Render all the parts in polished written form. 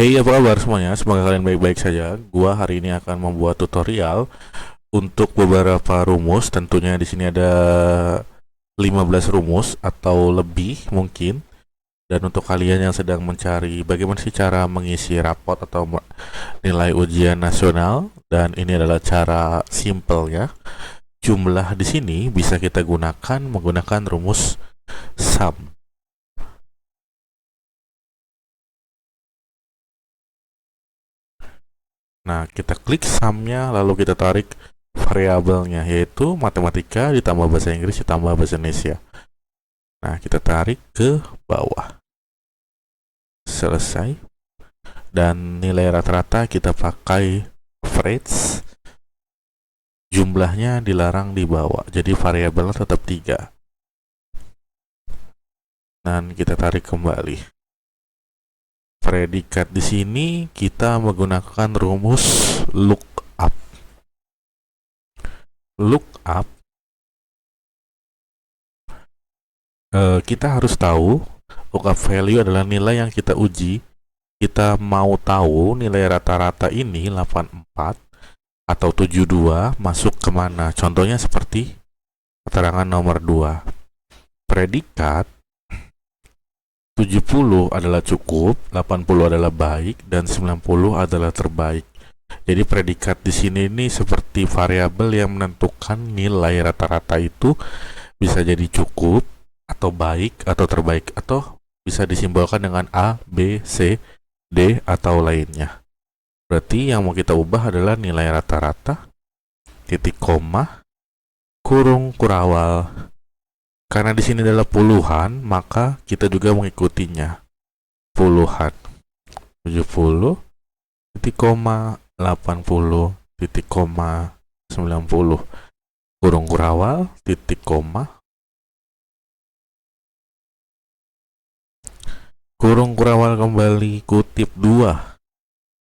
Hey, apa kabar semuanya? Semoga kalian baik-baik saja. Gua hari ini akan membuat tutorial untuk beberapa rumus. Tentunya di sini ada 15 rumus atau lebih mungkin. Dan untuk kalian yang sedang mencari bagaimana sih cara mengisi rapot atau nilai ujian nasional, dan ini adalah cara simple ya. Jumlah di sini bisa kita gunakan menggunakan rumus sum. Nah, kita klik sumnya, lalu kita tarik variabelnya, yaitu matematika ditambah bahasa Inggris ditambah bahasa Indonesia. Nah, kita tarik ke bawah. Selesai. Dan nilai rata-rata kita pakai average. Jumlahnya dilarang di bawah, jadi variabelnya tetap 3. Dan kita tarik kembali. Predikat di sini kita menggunakan rumus lookup. Lookup kita harus tahu lookup value adalah nilai yang kita uji. Kita mau tahu nilai rata-rata ini 84 atau 72 masuk kemana. Contohnya seperti keterangan nomor 2. Predikat 70 adalah cukup, 80 adalah baik, dan 90 adalah terbaik. Jadi predikat di sini ini seperti variabel yang menentukan nilai rata-rata itu bisa jadi cukup atau baik atau terbaik, atau bisa disimbolkan dengan A, B, C, D atau lainnya. Berarti yang mau kita ubah adalah nilai rata-rata, titik koma, kurung kurawal. Karena di sini adalah puluhan, maka kita juga mengikutinya. Puluhan. 70, titik koma, 80, titik koma, 90. Kurung kurawal, titik koma. Kurung kurawal kembali, kutip 2.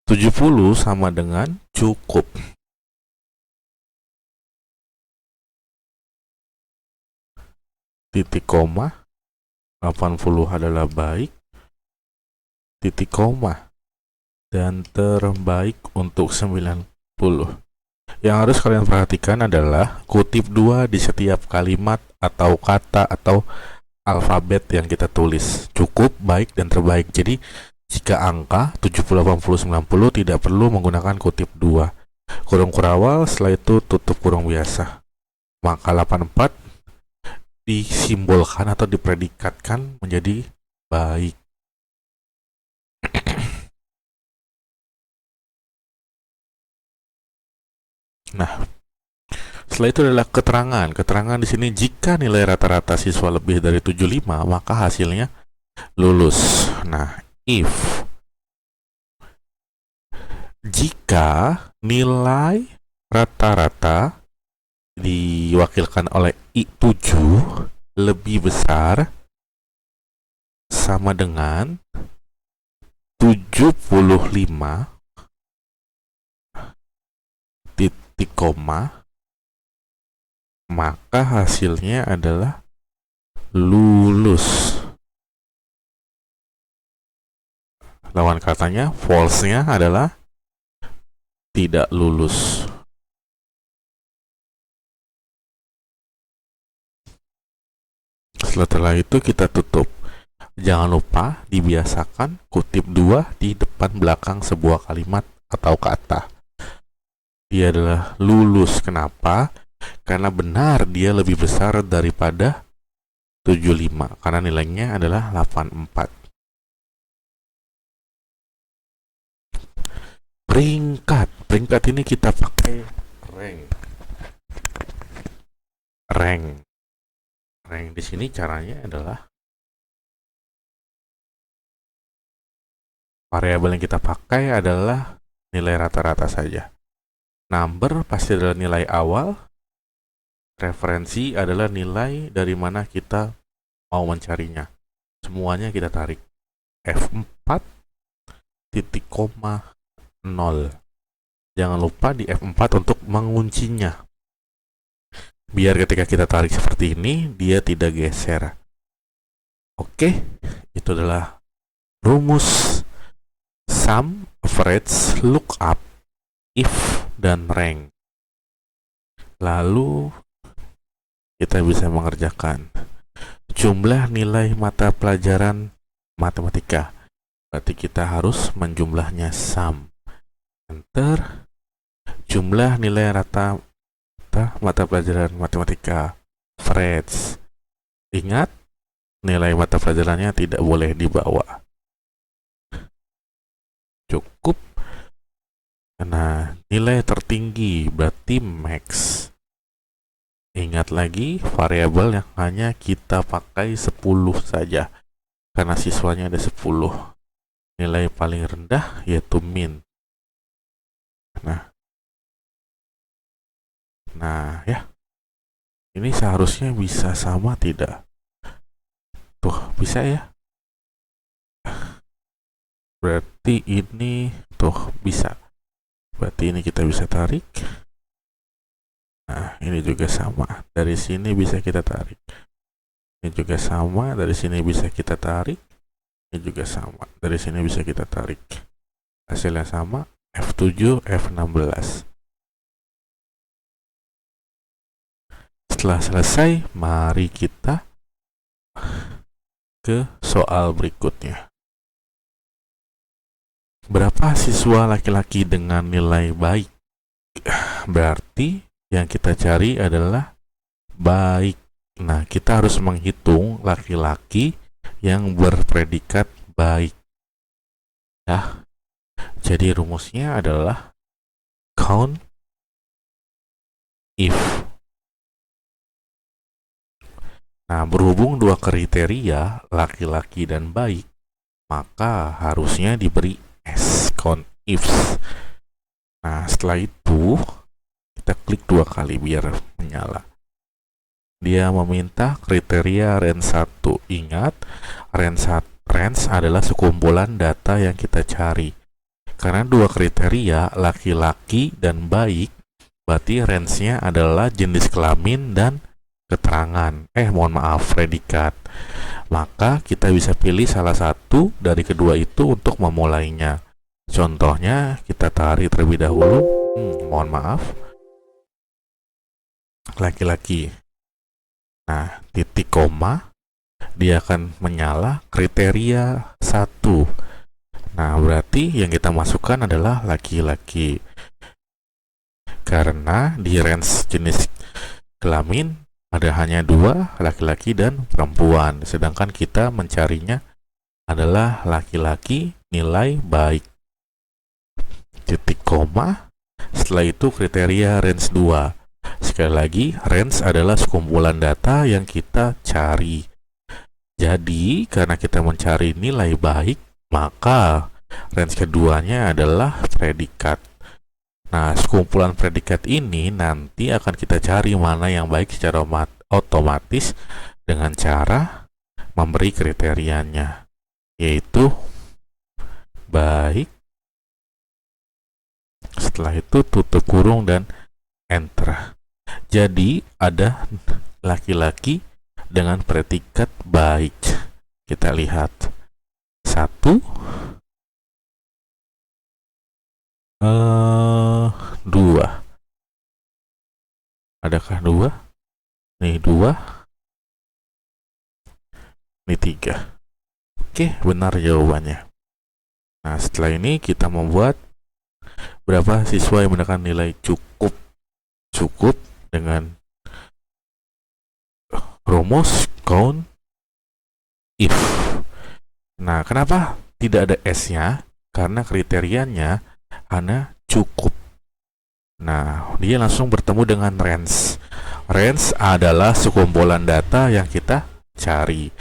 70 sama dengan cukup. Titik koma, 80 adalah baik, titik koma, dan terbaik untuk 90. Yang harus kalian perhatikan adalah kutip 2 di setiap kalimat atau kata atau alfabet yang kita tulis. Cukup, baik, dan terbaik. Jadi jika angka 70, 80, 90 tidak perlu menggunakan kutip 2. Kurung kurawal, setelah itu tutup kurung biasa. Maka 84 disimbolkan atau dipredikatkan menjadi baik. Nah, setelah itu adalah keterangan. Keterangan di sini jika nilai rata-rata siswa lebih dari 75, maka hasilnya lulus. Nah, if jika nilai rata-rata diwakilkan oleh I7 lebih besar sama dengan 75 titik koma, maka hasilnya adalah lulus. Lawan katanya, false-nya adalah tidak lulus. Setelah itu kita tutup. Jangan lupa dibiasakan kutip 2 di depan belakang sebuah kalimat atau kata. Dia adalah lulus. Kenapa? Karena benar dia lebih besar daripada 75, karena nilainya adalah 84. Peringkat ini kita pakai rank. Rank di sini caranya adalah variabel yang kita pakai adalah nilai rata-rata saja. Number pasti adalah nilai awal. Referensi adalah nilai dari mana kita mau mencarinya. Semuanya kita tarik. F4 titik koma 0. Jangan lupa di F4 untuk menguncinya. Biar ketika kita tarik seperti ini, dia tidak geser. Oke, itu adalah rumus sum, average, lookup, if, dan rank. Lalu kita bisa mengerjakan jumlah nilai mata pelajaran matematika. Berarti kita harus menjumlahnya sum. Enter. Jumlah nilai rata mata pelajaran matematika average. Ingat, nilai mata pelajarannya tidak boleh dibawa. Cukup. Nah, nilai tertinggi berarti max. Ingat lagi, variabel yang hanya kita pakai 10 saja, karena siswanya ada 10. Nilai paling rendah yaitu min. Nah ya, ini seharusnya bisa sama tidak? Tuh, bisa ya. Berarti ini tuh bisa. Berarti ini kita bisa tarik. Nah, ini juga sama. Dari sini bisa kita tarik. Ini juga sama. Dari sini bisa kita tarik. Ini juga sama. Dari sini bisa kita tarik. Hasilnya sama. F7, F16. Setelah selesai, mari kita ke soal berikutnya. Berapa siswa laki-laki dengan nilai baik? Berarti yang kita cari adalah baik. Nah, kita harus menghitung laki-laki yang berpredikat baik. Ya. Jadi rumusnya adalah count if. Nah, berhubung dua kriteria, laki-laki dan baik, maka harusnya diberi S, count ifs. Nah, setelah itu kita klik 2 kali biar menyala. Dia meminta kriteria range 1. Ingat, range adalah sekumpulan data yang kita cari. Karena dua kriteria, laki-laki dan baik, berarti range-nya adalah jenis kelamin dan keterangan. Predikat. Maka kita bisa pilih salah satu dari kedua itu untuk memulainya. Contohnya kita tarik terlebih dahulu. Laki-laki. Nah, titik koma, dia akan menyala kriteria 1. Nah, berarti yang kita masukkan adalah laki-laki. Karena di range jenis kelamin ada hanya 2, laki-laki dan perempuan. Sedangkan kita mencarinya adalah laki-laki nilai baik. Titik koma. Setelah itu kriteria range 2. Sekali lagi, range adalah sekumpulan data yang kita cari. Jadi, karena kita mencari nilai baik, maka range keduanya adalah predikat. Nah, sekumpulan predikat ini nanti akan kita cari mana yang baik secara otomatis dengan cara memberi kriterianya, yaitu baik. Setelah itu tutup kurung dan enter. Jadi ada laki-laki dengan predikat baik. Kita lihat 1, 2. Adakah 2? Nih 2. Nih 3. Oke, benar jawabannya. Nah, setelah ini kita membuat berapa siswa yang mendapatkan nilai cukup. Cukup dengan rumus count if. Nah, kenapa tidak ada S-nya? Karena kriterianya hanya cukup. Nah, dia langsung bertemu dengan range. Range adalah sekumpulan data yang kita cari.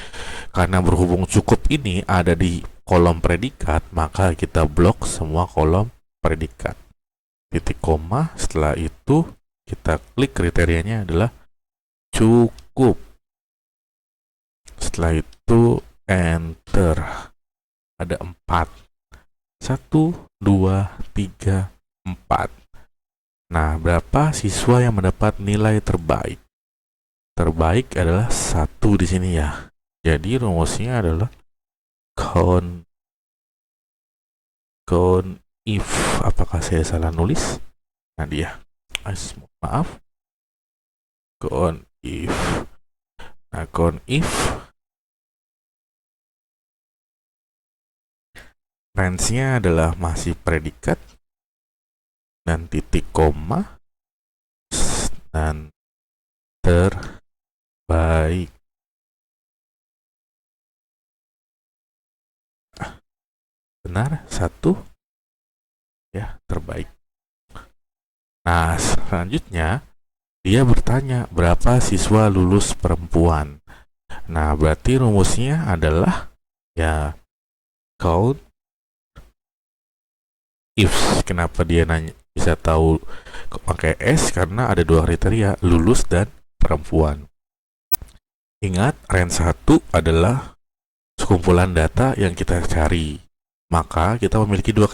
Karena berhubung cukup ini ada di kolom predikat, maka kita blok semua kolom predikat. Titik koma, setelah itu kita klik kriterianya adalah cukup. Setelah itu enter. Ada 4. 1, 2, 3, 4. Nah, berapa siswa yang mendapat nilai terbaik? Terbaik adalah 1 di sini ya. Jadi rumusnya adalah count count if, apakah saya salah nulis? Nah dia, maaf, count if. Nah count if range-nya adalah masih predikat dan titik koma dan terbaik. Benar, satu ya, terbaik. Nah selanjutnya dia bertanya berapa siswa lulus perempuan. Nah berarti rumusnya adalah ya count if. Kenapa dia nanya bisa tahu pakai S? Karena ada dua kriteria, lulus dan perempuan. Ingat, range 1 adalah sekumpulan data yang kita cari. Maka kita memiliki dua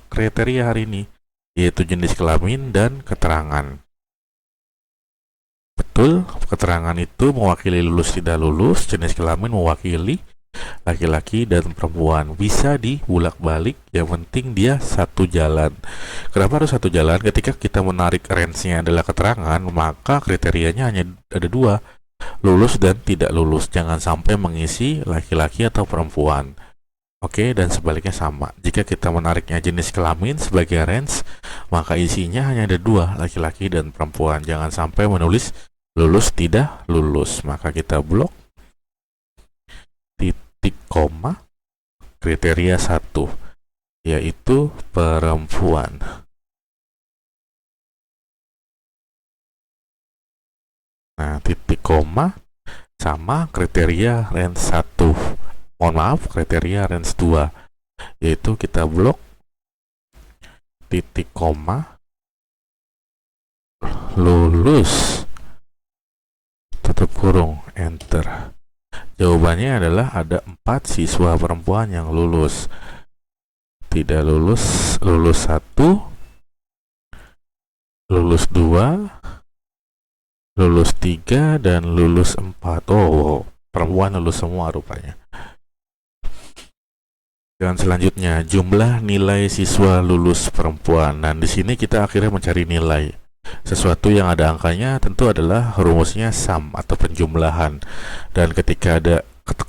kriteria hari ini, yaitu jenis kelamin dan keterangan. Betul, keterangan itu mewakili lulus tidak lulus, jenis kelamin mewakili laki-laki dan perempuan. Bisa dibulak-balik, yang penting dia satu jalan. Kenapa harus satu jalan? Ketika kita menarik range-nya adalah keterangan, maka kriterianya hanya ada dua, lulus dan tidak lulus. Jangan sampai mengisi laki-laki atau perempuan. Oke, dan sebaliknya sama. Jika kita menariknya jenis kelamin sebagai range, maka isinya hanya ada dua, laki-laki dan perempuan. Jangan sampai menulis lulus tidak lulus. Maka kita blok titik koma kriteria 1, yaitu perempuan. Nah, titik koma sama kriteria range 1. Mohon maaf, kriteria range 2, yaitu kita blok titik koma lulus tutup kurung, enter. Jawabannya adalah ada 4 siswa perempuan yang lulus. Tidak lulus, lulus 1, lulus 2, lulus 3, dan lulus 4. Oh, perempuan lulus semua rupanya. Dan selanjutnya jumlah nilai siswa lulus perempuan. Dan di sini kita akhirnya mencari nilai. Sesuatu yang ada angkanya tentu adalah rumusnya sum atau penjumlahan. Dan ketika ada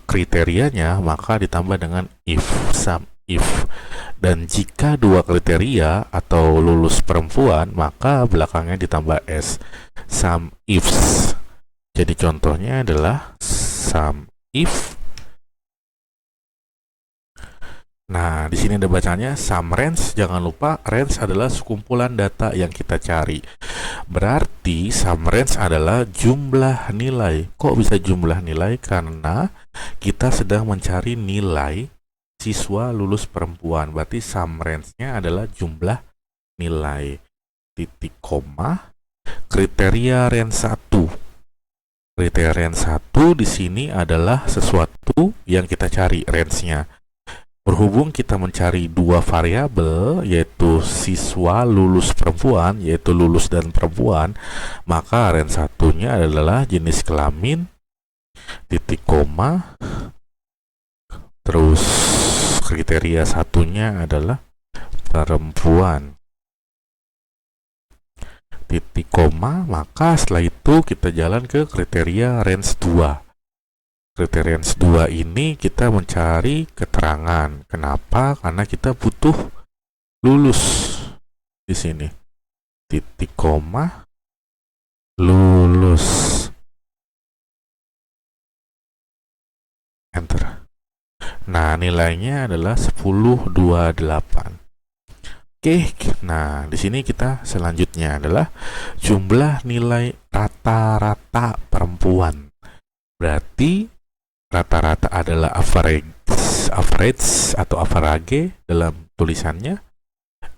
kriterianya maka ditambah dengan if, sum if. Dan jika dua kriteria atau lulus perempuan, maka belakangnya ditambah s, sum ifs. Jadi contohnya adalah sum if. Nah, di sini ada bacanya sum range. Jangan lupa range adalah sekumpulan data yang kita cari. Berarti sum range adalah jumlah nilai. Kok bisa jumlah nilai? Karena kita sedang mencari nilai siswa lulus perempuan. Berarti sum range-nya adalah jumlah nilai. Titik koma kriteria range 1. Kriteria range 1 di sini adalah sesuatu yang kita cari range-nya. Berhubung kita mencari dua variabel, yaitu siswa lulus perempuan, yaitu lulus dan perempuan, maka range satunya adalah jenis kelamin, titik koma, terus kriteria satunya adalah perempuan, titik koma. Maka setelah itu kita jalan ke kriteria range 2. Kriteria range 2 ini kita mencari keterangan. Kenapa? Karena kita butuh lulus di sini. Titik koma lulus. Enter. Nah, nilainya adalah 1028. Oke, nah di sini kita selanjutnya adalah jumlah nilai rata-rata perempuan. Berarti rata-rata adalah average atau average dalam tulisannya,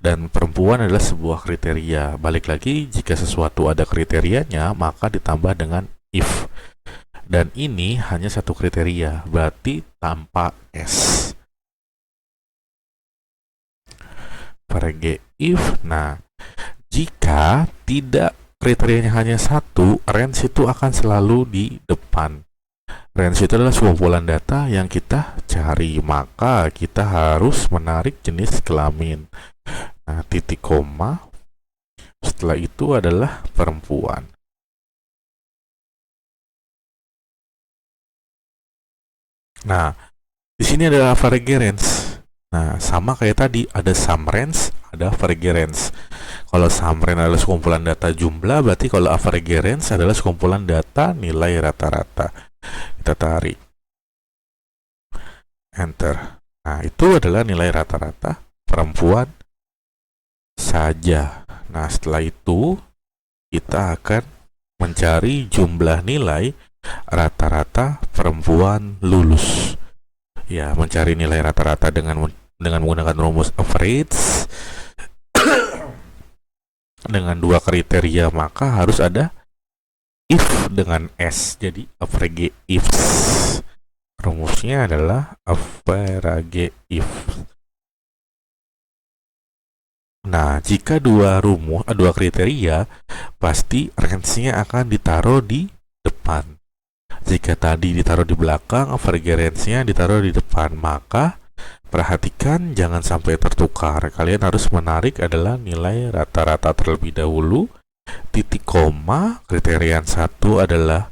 dan perempuan adalah sebuah kriteria. Balik lagi, jika sesuatu ada kriterianya maka ditambah dengan if, dan ini hanya satu kriteria, berarti tanpa s. Average if. Nah, jika tidak kriterianya hanya satu, range itu akan selalu di depan. Range itu adalah sekumpulan data yang kita cari, maka kita harus menarik jenis kelamin. Nah, titik koma, setelah itu adalah perempuan. Nah, di sini adalah average range. Nah, sama kayak tadi, ada sum range, ada average range. Kalau sum range adalah sekumpulan data jumlah, berarti kalau average range adalah sekumpulan data nilai rata-rata. Kita tarik. Enter. Nah, itu adalah nilai rata-rata perempuan saja. Nah, setelah itu kita akan mencari jumlah nilai rata-rata perempuan lulus. Ya, mencari nilai rata-rata dengan menggunakan rumus average dengan dua kriteria, maka harus ada if dengan s. Jadi average if. Rumusnya adalah average if. Nah, jika dua kriteria, pasti range-nya akan ditaruh di depan. Jika tadi ditaruh di belakang, average range-nya ditaruh di depan. Maka perhatikan jangan sampai tertukar. Kalian harus menarik adalah nilai rata-rata terlebih dahulu. Titik koma, kriteria 1 adalah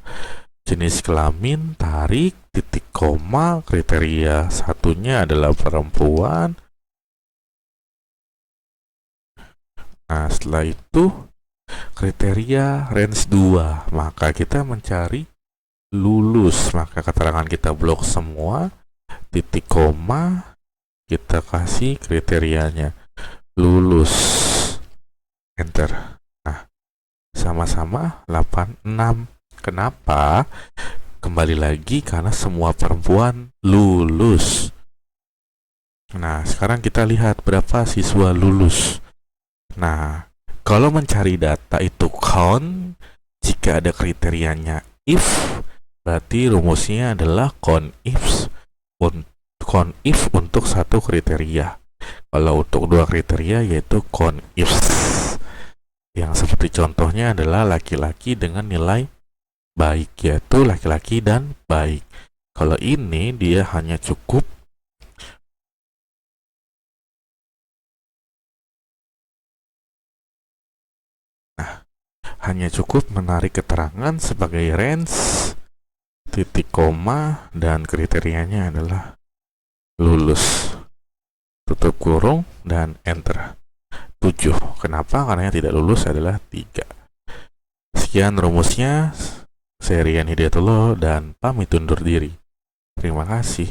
jenis kelamin, tarik, titik koma, kriteria satunya adalah perempuan. Nah, setelah itu kriteria range 2, maka kita mencari lulus. Maka keterangan kita blok semua, titik koma, kita kasih kriterianya lulus. Enter. Nah, sama-sama 86. Kenapa? Kembali lagi karena semua perempuan lulus. Nah, sekarang kita lihat berapa siswa lulus. Nah, kalau mencari data itu count, jika ada kriterianya if, berarti rumusnya adalah count if untuk satu kriteria. Kalau untuk dua kriteria yaitu count if. Yang seperti contohnya adalah laki-laki dengan nilai baik, yaitu laki-laki dan baik. Kalau ini dia hanya cukup menarik keterangan sebagai range, titik koma, dan kriterianya adalah lulus, tutup kurung, dan enter. 7. Kenapa? Karena yang tidak lulus adalah 3. Sekian rumusnya. Saya Rian Hidayatullah dan pamit undur diri. Terima kasih.